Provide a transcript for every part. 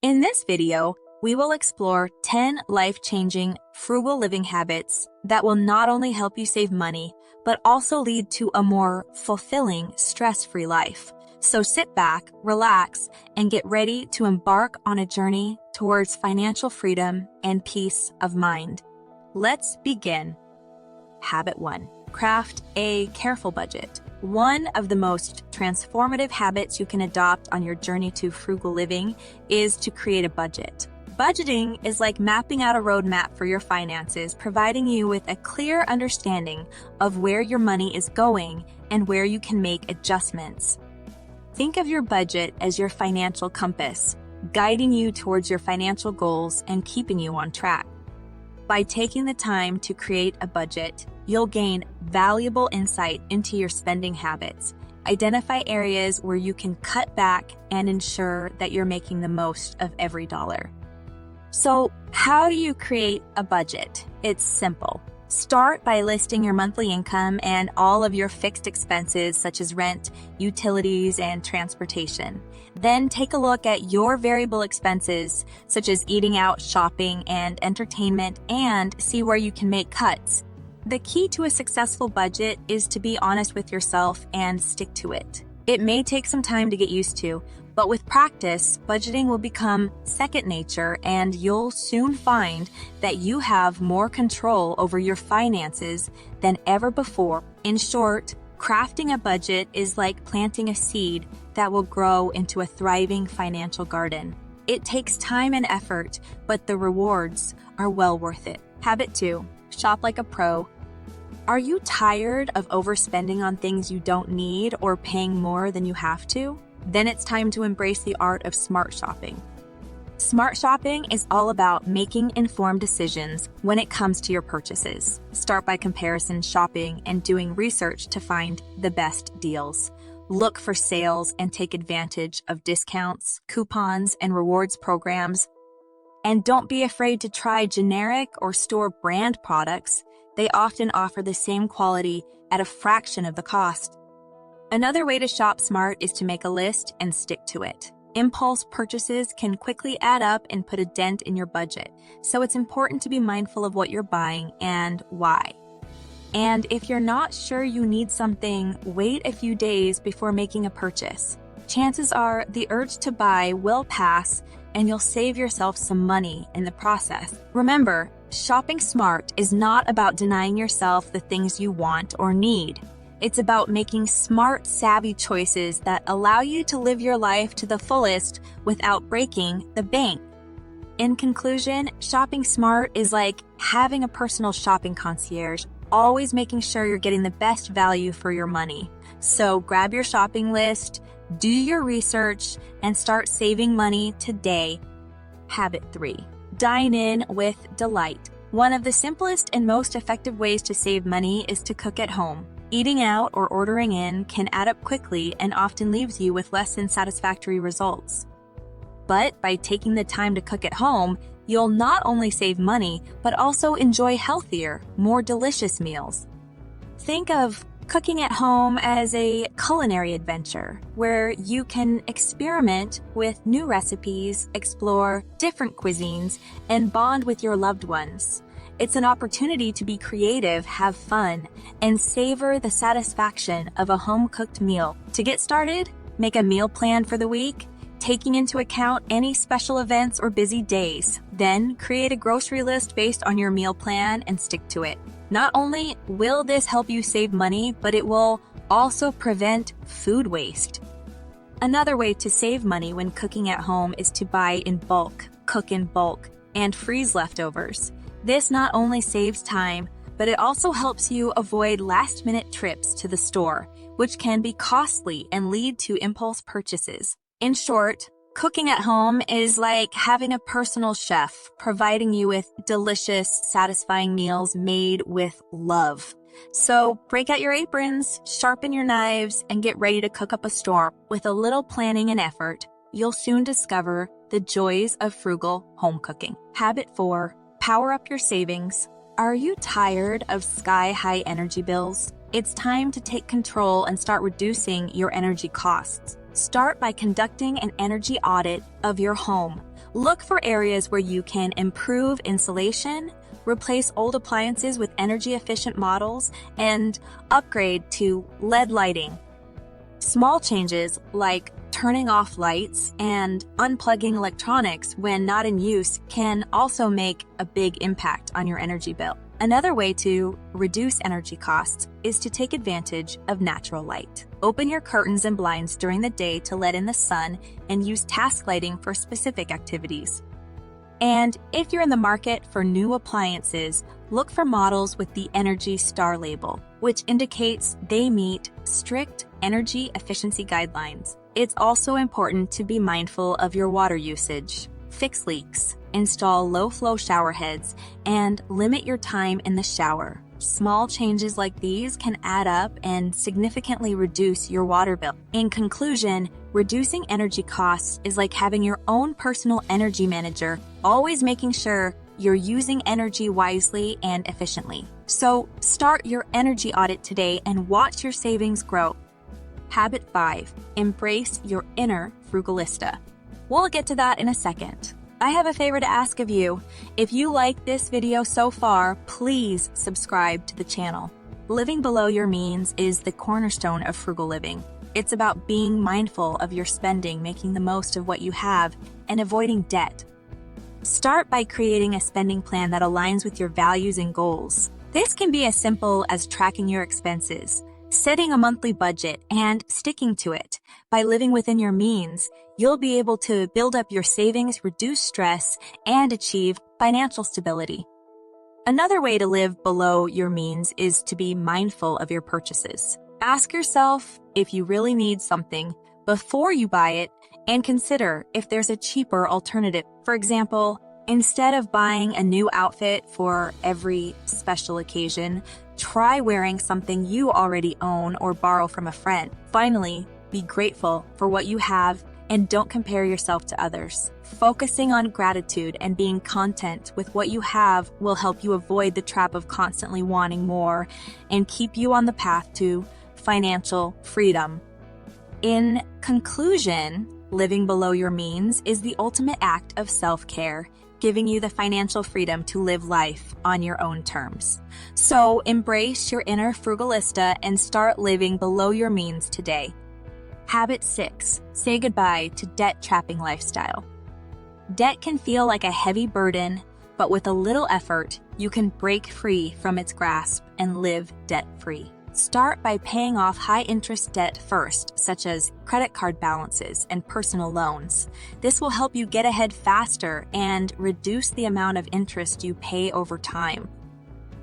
In this video, we will explore 10 life-changing frugal living habits that will not only help you save money, but also lead to a more fulfilling, stress-free life. So sit back, relax, and get ready to embark on a journey towards financial freedom and peace of mind. Let's begin. Habit 1. Craft a careful budget. One of the most transformative habits you can adopt on your journey to frugal living is to create a budget. Budgeting is like mapping out a roadmap for your finances, providing you with a clear understanding of where your money is going and where you can make adjustments. Think of your budget as your financial compass, guiding you towards your financial goals and keeping you on track. By taking the time to create a budget, you'll gain valuable insight into your spending habits, identify areas where you can cut back, and ensure that you're making the most of every dollar. So, how do you create a budget? It's simple. Start by listing your monthly income and all of your fixed expenses such as rent, utilities, and transportation. Then take a look at your variable expenses such as eating out, shopping, and entertainment, and see where you can make cuts. The key to a successful budget is to be honest with yourself and stick to it. It may take some time to get used to, but with practice, budgeting will become second nature and you'll soon find that you have more control over your finances than ever before. In short, crafting a budget is like planting a seed that will grow into a thriving financial garden. It takes time and effort, but the rewards are well worth it. Habit 2. Shop like a pro. Are you tired of overspending on things you don't need or paying more than you have to? Then it's time to embrace the art of smart shopping. Smart shopping is all about making informed decisions when it comes to your purchases. Start by comparison shopping and doing research to find the best deals. Look for sales and take advantage of discounts, coupons, and rewards programs. And don't be afraid to try generic or store brand products. They often offer the same quality at a fraction of the cost. Another way to shop smart is to make a list and stick to it. Impulse purchases can quickly add up and put a dent in your budget, so it's important to be mindful of what you're buying and why. And if you're not sure you need something, wait a few days before making a purchase. Chances are the urge to buy will pass and you'll save yourself some money in the process. Remember, shopping smart is not about denying yourself the things you want or need. It's about making smart, savvy choices that allow you to live your life to the fullest without breaking the bank. In conclusion, shopping smart is like having a personal shopping concierge, always making sure you're getting the best value for your money. So grab your shopping list, do your research, and start saving money today. Habit 3. Dine in with delight. One of the simplest and most effective ways to save money is to cook at home. Eating out or ordering in can add up quickly and often leaves you with less than satisfactory results. But by taking the time to cook at home, you'll not only save money, but also enjoy healthier, more delicious meals. Think of cooking at home as a culinary adventure where you can experiment with new recipes, explore different cuisines, and bond with your loved ones. It's an opportunity to be creative, have fun, and savor the satisfaction of a home-cooked meal. To get started, make a meal plan for the week, taking into account any special events or busy days. Then create a grocery list based on your meal plan and stick to it. Not only will this help you save money, but it will also prevent food waste. Another way to save money when cooking at home is to buy in bulk, cook in bulk, and freeze leftovers. This not only saves time, but it also helps you avoid last-minute trips to the store, which can be costly and lead to impulse purchases. In short, cooking at home is like having a personal chef, providing you with delicious, satisfying meals made with love. So break out your aprons, sharpen your knives, and get ready to cook up a storm. With a little planning and effort, you'll soon discover the joys of frugal home cooking. Habit 4. Power up your savings. Are you tired of sky-high energy bills? It's time to take control and start reducing your energy costs. Start by conducting an energy audit of your home. Look for areas where you can improve insulation, replace old appliances with energy-efficient models, and upgrade to LED lighting. Small changes like turning off lights and unplugging electronics when not in use can also make a big impact on your energy bill. Another way to reduce energy costs is to take advantage of natural light. Open your curtains and blinds during the day to let in the sun and use task lighting for specific activities. And if you're in the market for new appliances, look for models with the Energy Star label, which indicates they meet strict energy efficiency guidelines. It's also important to be mindful of your water usage. Fix leaks, install low-flow shower heads, and limit your time in the shower. Small changes like these can add up and significantly reduce your water bill. In conclusion, reducing energy costs is like having your own personal energy manager, always making sure you're using energy wisely and efficiently. So start your energy audit today and watch your savings grow. Habit 5. Embrace your inner frugalista. We'll get to that in a second. I have a favor to ask of you. If you like this video so far, please subscribe to the channel. Living below your means is the cornerstone of frugal living. It's about being mindful of your spending, making the most of what you have, and avoiding debt. Start by creating a spending plan that aligns with your values and goals. This can be as simple as tracking your expenses, setting a monthly budget, and sticking to it. By living within your means, you'll be able to build up your savings, reduce stress, and achieve financial stability. Another way to live below your means is to be mindful of your purchases. Ask yourself if you really need something before you buy it, and consider if there's a cheaper alternative. For example, instead of buying a new outfit for every special occasion, try wearing something you already own or borrow from a friend. Finally, be grateful for what you have and don't compare yourself to others. Focusing on gratitude and being content with what you have will help you avoid the trap of constantly wanting more and keep you on the path to financial freedom. In conclusion, living below your means is the ultimate act of self-care, giving you the financial freedom to live life on your own terms. So embrace your inner frugalista and start living below your means today. Habit 6. Say goodbye to debt-trapping lifestyle. Debt can feel like a heavy burden, but with a little effort, you can break free from its grasp and live debt-free. Start by paying off high-interest debt first, such as credit card balances and personal loans. This will help you get ahead faster and reduce the amount of interest you pay over time.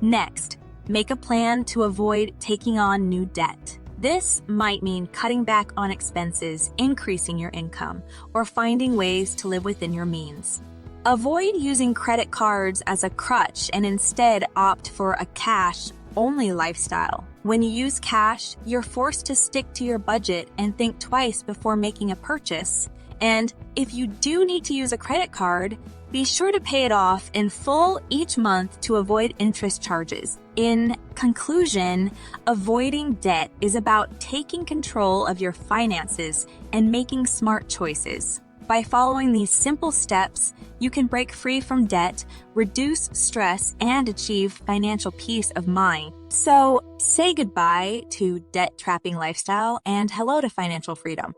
Next, make a plan to avoid taking on new debt. This might mean cutting back on expenses, increasing your income, or finding ways to live within your means. Avoid using credit cards as a crutch and instead opt for a cash-only lifestyle. When you use cash, you're forced to stick to your budget and think twice before making a purchase. And if you do need to use a credit card, be sure to pay it off in full each month to avoid interest charges. In conclusion, avoiding debt is about taking control of your finances and making smart choices. By following these simple steps, you can break free from debt, reduce stress, and achieve financial peace of mind. So, say goodbye to debt-trapping lifestyle and hello to financial freedom.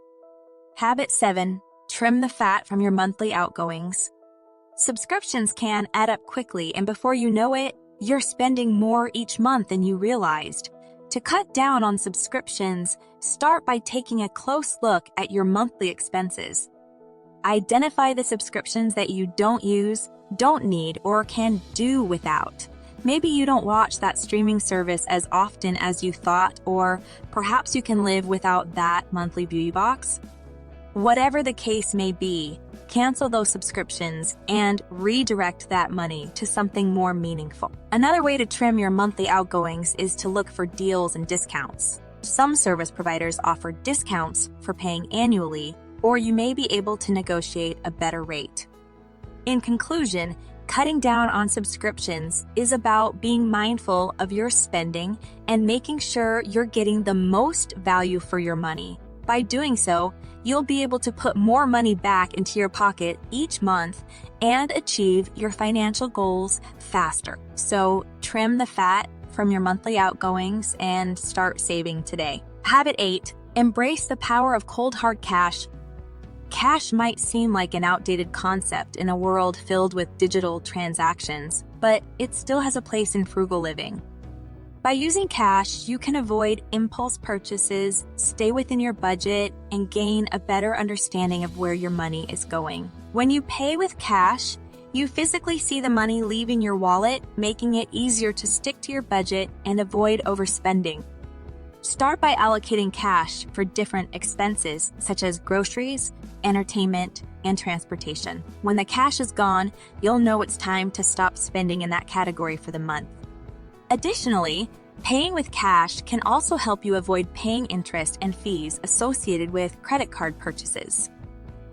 Habit 7. Trim the fat from your monthly outgoings. Subscriptions can add up quickly, and before you know it, you're spending more each month than you realized. To cut down on subscriptions, start by taking a close look at your monthly expenses. Identify the subscriptions that you don't use, don't need, or can do without. Maybe you don't watch that streaming service as often as you thought, or perhaps you can live without that monthly beauty box. Whatever the case may be, cancel those subscriptions and redirect that money to something more meaningful. Another way to trim your monthly outgoings is to look for deals and discounts. Some service providers offer discounts for paying annually, or you may be able to negotiate a better rate. In conclusion, cutting down on subscriptions is about being mindful of your spending and making sure you're getting the most value for your money. By doing so, you'll be able to put more money back into your pocket each month and achieve your financial goals faster. So trim the fat from your monthly outgoings and start saving today. Habit 8. Embrace the power of cold hard cash. Cash might seem like an outdated concept in a world filled with digital transactions, but it still has a place in frugal living. By using cash, you can avoid impulse purchases, stay within your budget, and gain a better understanding of where your money is going. When you pay with cash, you physically see the money leaving your wallet, making it easier to stick to your budget and avoid overspending. Start by allocating cash for different expenses, such as groceries, entertainment, and transportation. When the cash is gone, you'll know it's time to stop spending in that category for the month. Additionally, paying with cash can also help you avoid paying interest and fees associated with credit card purchases.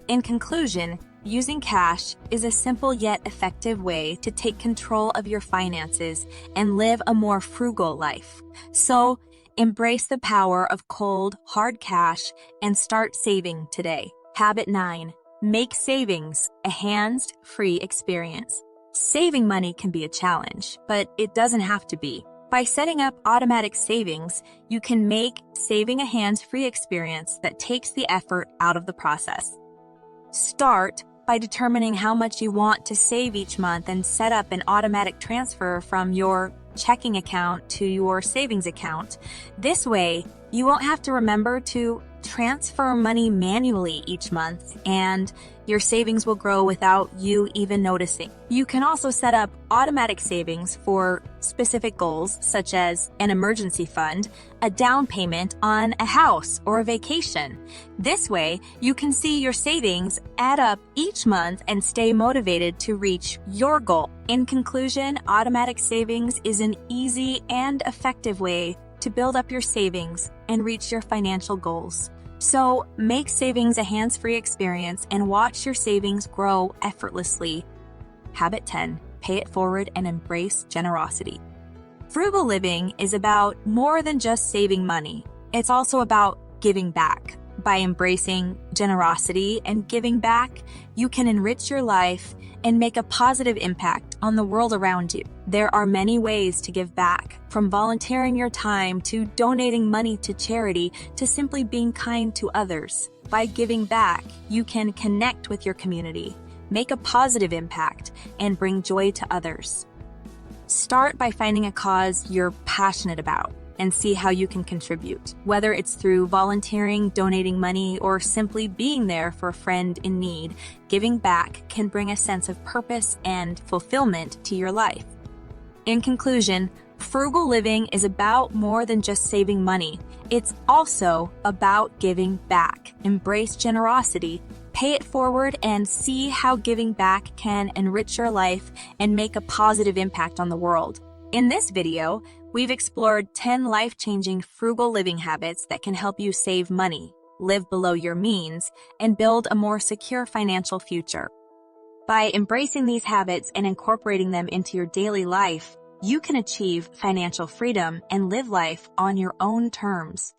In conclusion, using cash is a simple yet effective way to take control of your finances and live a more frugal life. So, embrace the power of cold, hard cash and start saving today. Habit 9. Make savings a hands-free experience. Saving money can be a challenge, but it doesn't have to be. By setting up automatic savings, you can make saving a hands-free experience that takes the effort out of the process. Start by determining how much you want to save each month and set up an automatic transfer from your checking account to your savings account. This way, you won't have to remember to transfer money manually each month, and your savings will grow without you even noticing. You can also set up automatic savings for specific goals, such as an emergency fund, a down payment on a house, or a vacation. This way, you can see your savings add up each month and stay motivated to reach your goal. In conclusion, automatic savings is an easy and effective way to build up your savings and reach your financial goals. So make savings a hands-free experience and watch your savings grow effortlessly. Habit 10. Pay it forward and embrace generosity. Frugal living is about more than just saving money. It's also about giving back. By embracing generosity and giving back, you can enrich your life and make a positive impact on the world around you. There are many ways to give back, from volunteering your time to donating money to charity to simply being kind to others. By giving back, you can connect with your community, make a positive impact, and bring joy to others. Start by finding a cause you're passionate about and see how you can contribute. Whether it's through volunteering, donating money, or simply being there for a friend in need, giving back can bring a sense of purpose and fulfillment to your life. In conclusion, frugal living is about more than just saving money. It's also about giving back. Embrace generosity, pay it forward, and see how giving back can enrich your life and make a positive impact on the world. In this video, we've explored 10 life-changing frugal living habits that can help you save money, live below your means, and build a more secure financial future. By embracing these habits and incorporating them into your daily life, you can achieve financial freedom and live life on your own terms.